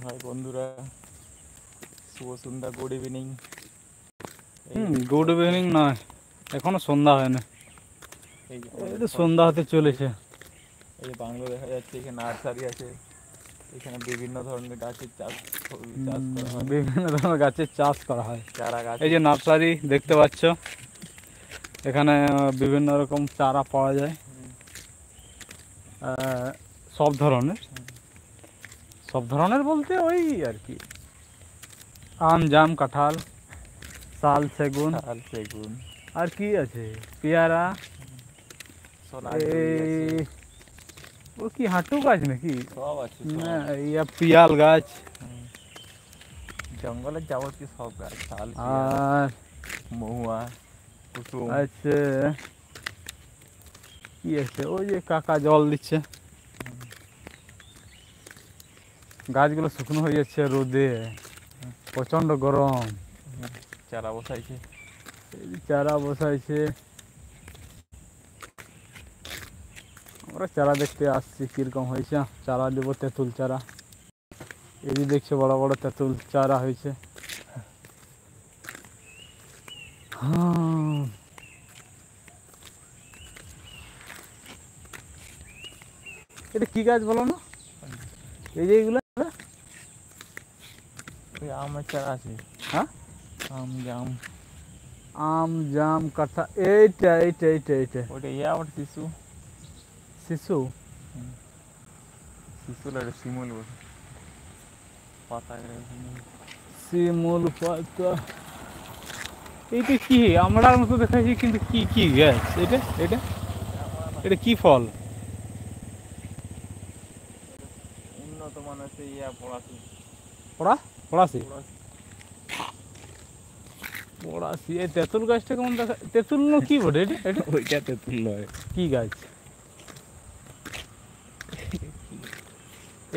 High বন্ধুরা, শুভ সন্ধ্যা, good evening. Good evening নয়, এখনো সন্ধ্যা হয় না, এই এই তো সন্ধ্যা হতে চলেছে। এই যে বাংলো দেখা যাচ্ছে, এখানে নার্সারি আছে, এখানে বিভিন্ন ধরনের গাছের চাষ করা হয়। বিভিন্ন ধরনের গাছের চাষ করা হয়। চারা গাছ, এই যে নার্সারি দেখতে পাচ্ছ, এখানে বিভিন্ন রকম চারা পাওয়া যায়, সব ধরনের বলতে ওই আর কি, আম জাম কাঁঠাল শাল সেগুন আর কি আছে, পেয়ারা, ও কি হাঁটু গাছ নাকি, সব আছে, পিয়াল গাছ, জঙ্গলের যাবতীয় সব গাছ, শাল, আর মহুয়া, কুসুম আছে কি আছে, ওই যে কাকা জল দিচ্ছে, গাছগুলো শুকনো হয়ে যাচ্ছে রোদে, প্রচন্ড গরম। চারা বসাইছে, চারা বসাইছে, আমরা চারা দেখতে আসছি কিরকম হয়েছে। চারা দেবো, তেঁতুল চারা, এই যে দেখছে বড় বড় তেঁতুল চারা হয়েছে। এটা কি গাছ বলো না, এই যে এইগুলো আমের চারা আছে। হ্যাঁ, আম জাম কাঁঠাল, এইটা এইটা এইটা এইটা ওটা আবার শিশু শিশু শিমুল পাতা, শিমুল পাতা। এইটা কি আমড়ার মতো দেখাচ্ছি, কিন্তু কি কি গাছ এটা, এটা এটা কি ফল? উন্নত মানের পড়াশি। এই তেঁতুল গাছটা কেমন দেখা, তেঁতুল না কি বটে এটা? এটা ওইটা তেঁতুল নয়, কি গাছ?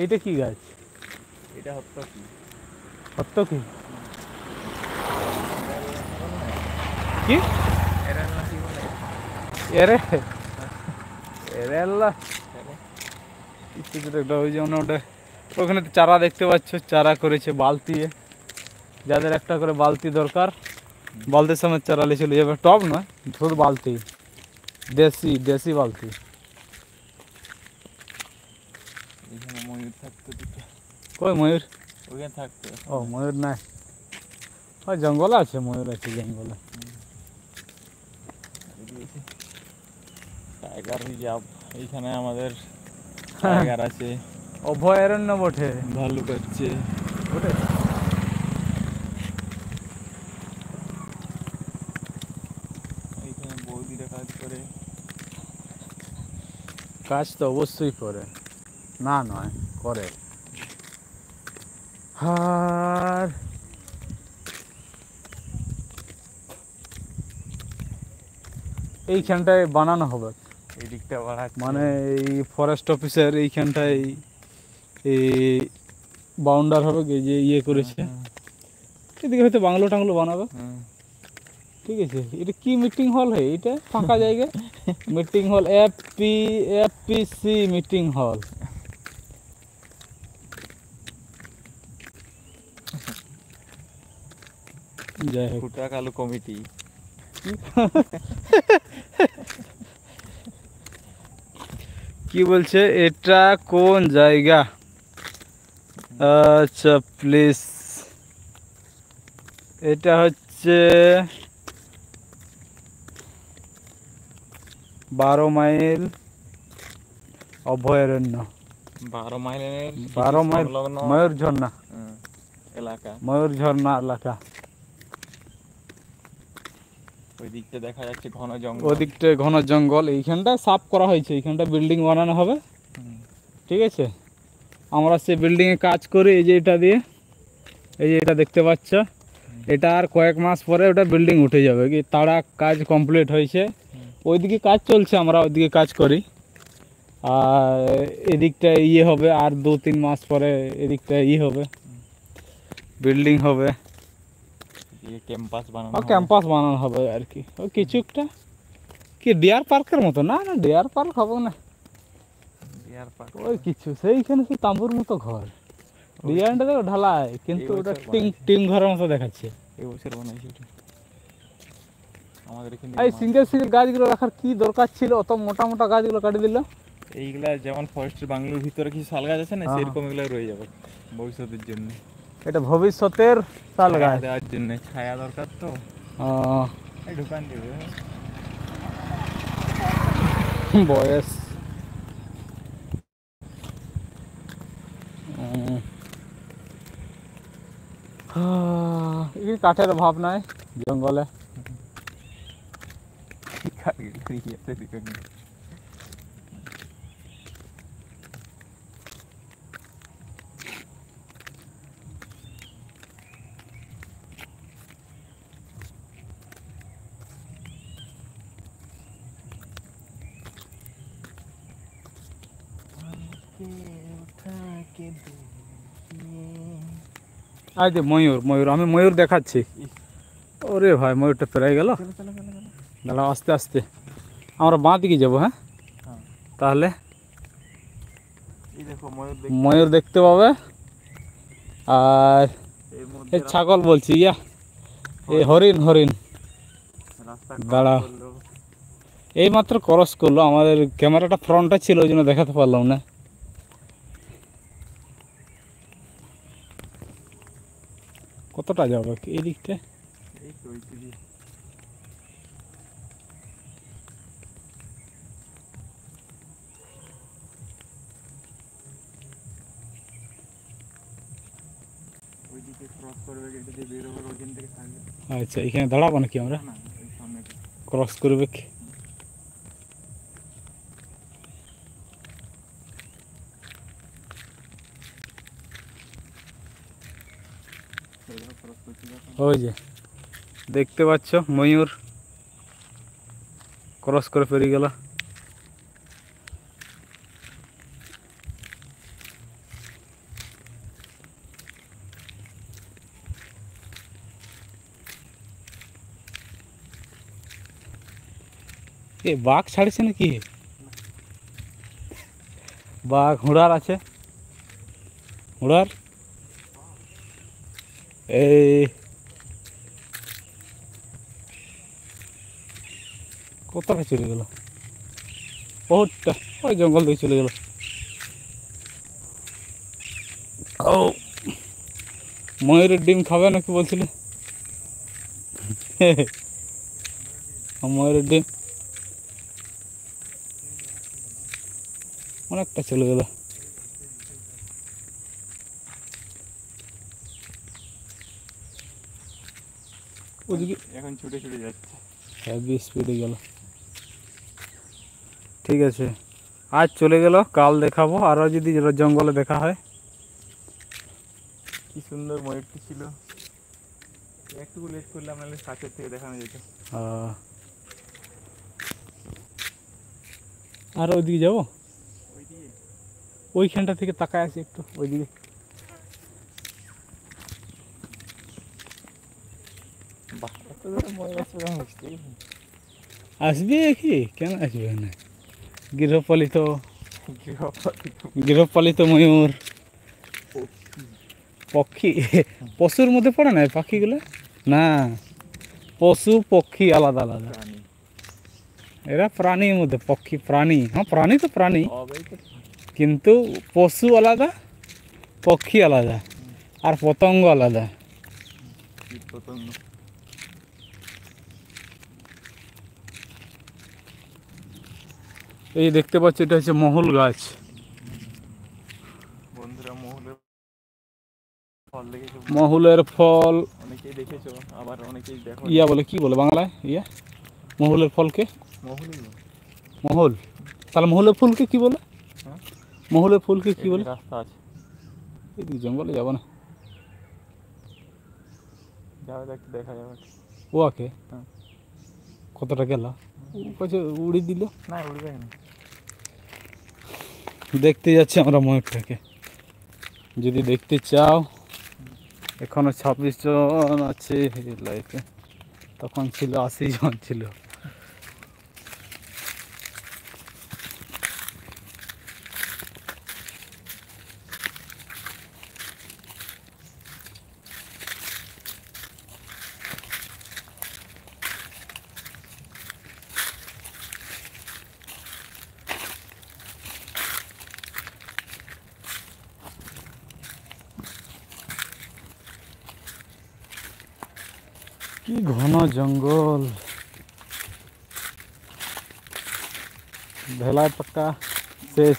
এইটা কি গাছ? এটা হত্তকি। হত্তকি কি? এরে এরেল্লা ওই যে ওটা, ওখানে চারা দেখতে পাচ্ছ, চারা করেছে বালতি, যাদের একটা করে বালতি দরকার, বালতির সময় চারা নিয়ে চলে যাবে। টব নয়, শুধু বালতি, দেশি বালতি। এখানে ময়ূর থাকতো দুটো। কই ময়ূর? ওইখানে থাকতো। ও ময়ূর নাই, ওই জঙ্গলে আছে ময়ূর, আছে জঙ্গলে। টাইগার রিজার্ভ, এইখানে আমাদের টাইগার আছে, অভয়ারণ্য বটে, ভাল্লুক আছে ওটা। এইখানে বৌদিরা কাজ করে, কাজ তো অবশ্যই করে, না নয়, করে। আর এইখানটায় বানানো হবে, এই দিকটা বাড়াচ্ছে, মানে এই ফরেস্ট অফিসের এইখানটায় এই বাউন্ডার হবে, এই যে ইয়ে করেছে, এদিকে হয়তো বাংলো টাংলো বানাবে। ঠিক আছে, এটা কি মিটিং হল? হয় এটা ফাঁকা জায়গা, মিটিং হল, এফপিসি মিটিং হল। যাই হোক, ফুটা কালু কমিটি। কি বলছে এটা কোন জায়গা? আচ্ছা প্লিজ, এটা হচ্ছে 12 মাইল অভয়ারণ্য, 12 মাইলের 12 মাইল ময়ূর ঝর্ণা এলাকা, ময়ূর ঝর্ণা এলাকা। ওই দিকটা দেখা যাচ্ছে ঘন জঙ্গল, ওদিকটা ঘন জঙ্গল, এইখানটা সাফ করা হয়েছে, এইখানটা বিল্ডিং বানানো হবে। ঠিক আছে, আমরা সে বিল্ডিংয়ে কাজ করি, এই যে এটা দিয়ে, এই যে এটা দেখতে পাচ্ছ, এটা আর কয়েক মাস পরে ওটা বিল্ডিং উঠে যাবে, কি তারা কাজ কমপ্লিট হয়েছে, ওইদিকে কাজ চলছে, আমরা ওইদিকে কাজ করি। আর এদিকটা ইয়ে হবে, আর 2-3 মাস পরে এদিকটা হবে, বিল্ডিং হবে, ক্যাম্পাস বানানো হবে আর কি। ওই কিছু একটা কি ডিয়ার পার্কের মতো, না না ডিয়ার পার্ক হবে না, ওই কিছু সেইখানে সেই তাঁবুর মতো ঘর, ডিজাইনটা দেখো ঢালাই, কিন্তু এই ওটা বছর টিং বানাইছে। টিং ঘরের মতো দেখাচ্ছে। এবছর বানাইছি ওটা আমাদের এখানে। এই সিঙ্গেল সিঙ্গেল গাছগুলো রাখার কি দরকার ছিল? অত মোটা মোটা গাছগুলো কাটি দিল। এইগুলা যেমন ফরেস্টের বাংলোর ভিতরে কিছু শাল গাছ আছে না, হ্যাঁ। সেরকম এগুলো রয়ে যাবে ভবিষ্যতের জন্য, এটা ভবিষ্যতের শাল ছায়া গাছ। দেওয়ার জন্য। ছায়া দরকার তো, আহ, এই ঢুকান দেবে। বয়স এই কাঠের অভাব নাই জঙ্গলে। আই যে ময়ূর, ময়ূর আমি ময়ূর দেখাচ্ছি। ওরে ভাই ময়ূরটা পেরাই গেল। দাঁড়াও আস্তে আস্তে, আমরা বাঁ দিকে যাবো। হ্যাঁ হ্যাঁ। তাহলে এই দেখো ময়ূর ময়ূর দেখতে পাবে। আর এর মধ্যে এই ছাগল বলছি, ইয়া এই হরিণ, হরিণ রাস্তা দাঁড়াও। করলো। এই মাত্র ক্রস করলো, আমাদের ক্যামেরাটা ফ্রন্টে ছিল ওই জন্য দেখাতে পারলাম না। কতটা যাবে এই দিকটা? এই তো ওই দিকে। ওইদিকে ক্রস করবে, এটা দিয়ে বের হবে, ওইখান থেকে থাকবে আচ্ছা এখানে দাঁড়াবো নাকি আমরা? না, ওই সামনে ক্রস করবে কি? ক্রস করতে যাবে। ওই যে দেখতে পাচ্ছ ময়ূর ক্রস করে পেরিয়ে গেল। এ বাঘ ছাড়ছে নাকি? বাঘ হুড়ার আছে, হুড়ার এই কোথায় চলে গেল? বহুতটা ওই জঙ্গল দিয়ে চলে গেল। ও ময়ূরের ডিম খাবে নাকি বলছিলে? ময়ূরের ডিম অনেকটা চলে গেল। ওদিকে এখন ছুটে ছুটে যাচ্ছে। হেভি স্পিডে গেল। ঠিক আছে, আজ চলে গেল, কাল দেখাবো আরও যদি জঙ্গলে দেখা হয়। কি সুন্দর ময়ূরটি ছিল, একটু লেট করলাম, নাহলে কাছের থেকে দেখানো যেত। আর ওইদিকে যাবো, ওইদিকে ওইখানটা থেকে তাকায় আছে একটু ওইদিকে। বাহ, এত দূরে ময়ূর আসবে কেমন বুঝতে? আসবে কি, কেন আসবে না? গৃহপালিত, গৃহপালিত গৃহপালিত ময়ূর। পক্ষী পশুর মধ্যে পড়ে না পাখিগুলো? না, পশু পক্ষী আলাদা আলাদা। প্রাণী, এরা প্রাণীর মধ্যে, পক্ষী প্রাণী। হ্যাঁ প্রাণী তো প্রাণী, সবাই তো কিন্তু পশু আলাদা, পক্ষী আলাদা, আর পতঙ্গ আলাদা। কীট পতঙ্গ। এই দেখতে পাচ্ছ এটা হচ্ছে মহুল গাছ। বন্ধুরা মহুলের ফল দেখেছো? মহুলের ফল অনেকেই দেখেছো, আবার অনেকেই দেখো। ইয়া বলে, কি বলে বাংলায় ইয়া? মহুলের ফলকে মহুলই মহুল। তাহলে মহুলের ফুলকে কি বলে? হ্যাঁ, মহুলের ফুলকে কি বলে? রাস্তা আছে, এদিকে জঙ্গলে যাবো না, যাবে একটু দেখা যাবে। ও আকে হ্যাঁ। কতটা গেল, কাছে উড়ি দিল। না উড়বে না। দেখতে যাচ্ছি আমরা ময়ূরটাকে। যদি দেখতে চাও, এখনো 26 জন আছে লাইফে, তখন ছিল 80 জন ছিল। কি ঘন জঙ্গল, ঢেলাই পাক্কা শেষ।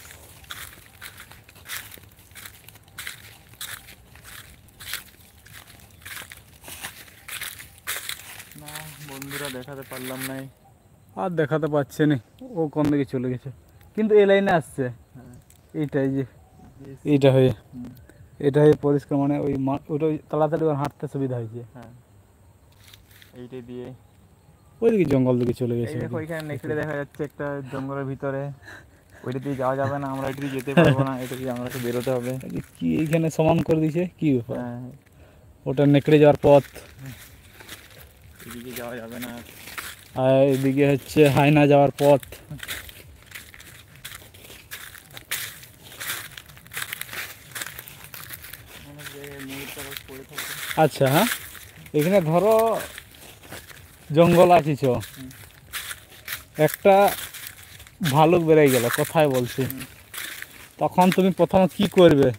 না বন্ধুরা দেখাতে পারলাম নাই। আর দেখাতে পাচ্ছে না, ও কোন দিকে চলে গেছে, কিন্তু এই লাইনে আসছে। এইটাই যে এইটা হয়ে এটা হয়ে পরিষ্কার, মানে ওই ওটা তাড়াতাড়ি ওর হাঁটতে সুবিধা হয়েছে। হ্যাঁ এইটাই দিয়ে ওইদিকে জঙ্গল দিকে চলে এই গেছে। দেখো এখানে নেকড়ে দেখা যাচ্ছে একটা জঙ্গলের ভিতরে, ওইটা দিয়ে যাওয়া যাবে না, আমরা এটা দিয়ে যেতে পারবো না, এটা দিয়ে আমাকে বেরোতে হবে। কি এইখানে সমান করে দিয়েছে কি ব্যাপার? হ্যাঁ ওটা নেকড়ে যাওয়ার পথ, এদিকে যাওয়া যাবে না। আর এদিকে হচ্ছে হায়না যাওয়ার পথ। অনেক জায়গায় ময়ূর টাকা পড়ে থাকে। আচ্ছা হ্যাঁ, এখানে ধরো জঙ্গল আছিস, একটা ভালুক বেড়ে গেল, কোথায় বলছি, তখন তুমি প্রথমে কি করবে?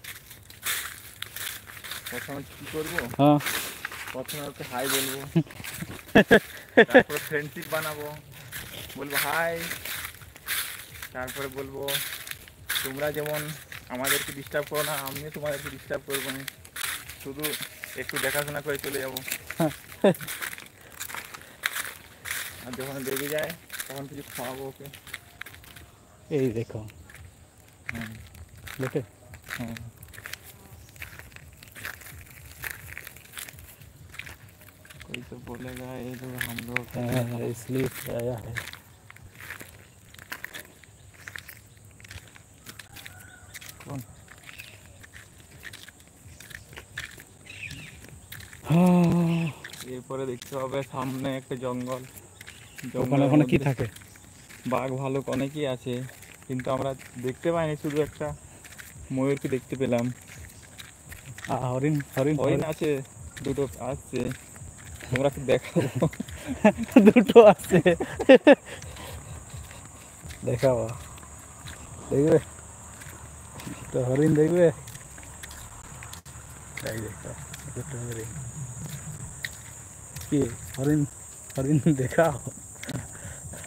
প্রথমে কি করবো? হ্যাঁ, প্রথমে ওকে হাই বলবো, তারপরে ফ্রেন্ডশিপ বানাবো, বলবো হাই, তারপরে বলবো তোমরা যেমন আমাদেরকে ডিস্টার্ব করো না, আমিও তোমাদেরকে ডিস্টার্ব করবো না, শুধু একটু দেখাশোনা করে চলে যাবো। আর যখন রেগে যায় তখন কিছু খাওয়াবো ওকে। এই দেখো দেখে। হ্যাঁ कोई तो बोलेगा ये लोग हम लोग इसलिए आया है। कौन? এরপরে দেখতে হবে সামনে একটা জঙ্গল, ওখানে কি থাকে? বাঘ ভালুক অনেকই আছে, কিন্তু আমরা দেখতে পাইনি, শুধু একটা ময়ূরকে দেখতে পেলাম। হরিণ হরিণ হরিণ আছে, দুটো আসছে, তোমরা কি দেখাবো? দুটো আছে, দেখাবো, দেখবে তো হরিণ দেখবে। এই দেখো দুটো হরিণ, কি হরিণ হরিণ দেখাও।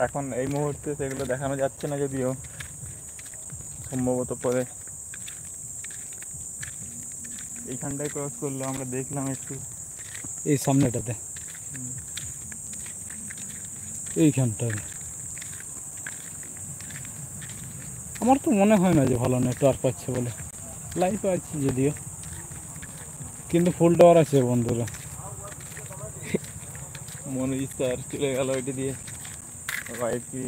এখন এই মুহূর্তে সেগুলো দেখানো যাচ্ছে না, যদিও সম্ভবত পরে। এইখানটায় ক্রস করলো, আমরা দেখলাম একটু এই সামনেটাতে, এইখানটায়। আমার তো মনে হয় না যে ভালো নেটওয়ার্ক পাচ্ছে বলে, লাইভ আছে যদিও, কিন্তু ফুল টাওয়ার আছে বন্ধুরা। মনোজ স্যার চলে গেল ওইটা দিয়ে বাইকে।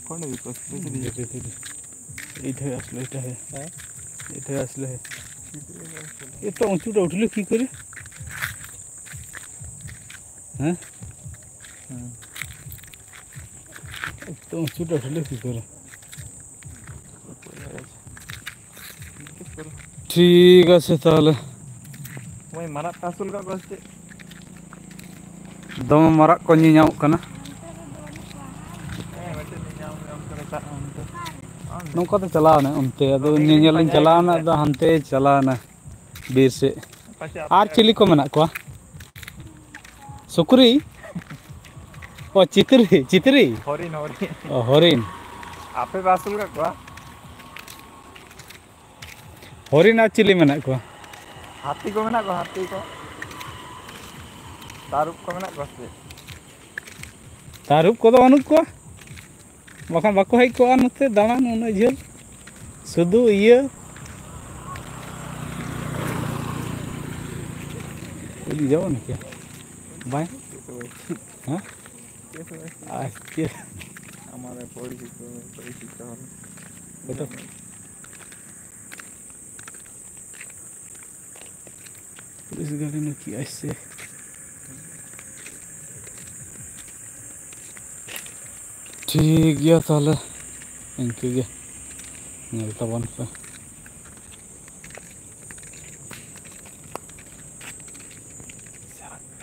কোন এইটাই আসলো, এটা হে, এটাই আসলে এটা উঁচুটা উঠলো কি করে? হ্যাঁ তো উঁচুটা উঠলো কি করে? ঠিক আছে তাহলে, ওই মারাত আসল কা কষ্টে দমে মারাগ ko ñeñamuk kana. नौका तो चलाना उनते अदो ñeñalin चलाना अदो हनते चलाना बीर से आर चिली को मेना को सुकुरी ओ चितरी चितरी हरिण हरिण हरिण आपे बासुल का को हरिण आर चिली मेना को हाथी को मेना को हाथी को तारुप को मेना को से तारुप को तो अनुक को बाखान बाको हेज को नते दालान उन झेल शुधु इया बोली जाओ ना क्या बाय हाँ आज के हमारे परिचित हल बेटा पुलिस गाड़ी ने किया इससे ठीक गया ताले इनके गया नहीं तब